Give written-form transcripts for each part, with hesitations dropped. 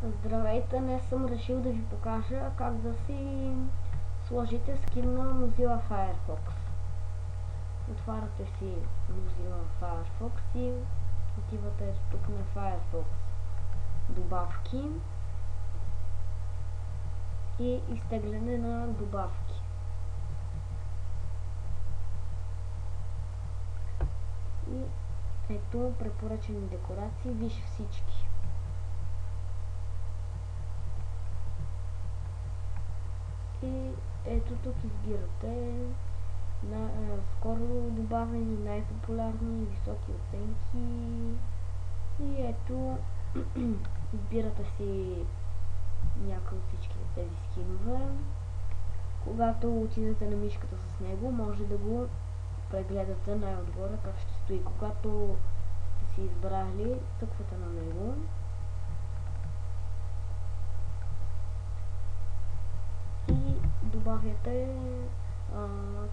Здравейте, днес съм решил да ви покажа как да си сложите скин на Mozilla Firefox. Отваряте си Mozilla Firefox и отивате тук на Firefox добавки и изтегляне на добавки. И ето препоръчени декорации, виж всички. И ето тук избирате скоро добавени, най-популярни, високи оценки и ето избирате си някои от всички тези скинове. Когато отидете на мишката с него, може да го прегледате най-отгоре как ще стои. Когато сте си избрали, цъквате на него и добавяте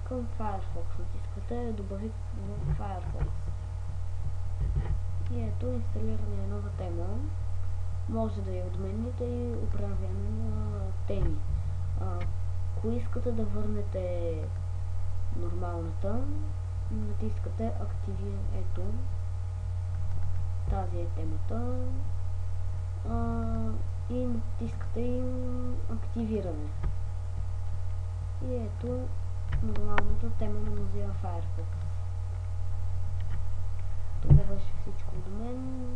към Firefox. Натискате добави в Firefox. И ето инсталиране на нова тема. Може да я отмените и управяне на теми. Ако искате да върнете нормалната, натискате активиране. Ето, тази е темата. И натискате и активиране. И ето нормалната тема на Mozilla Firefox. Това беше всичко от мен.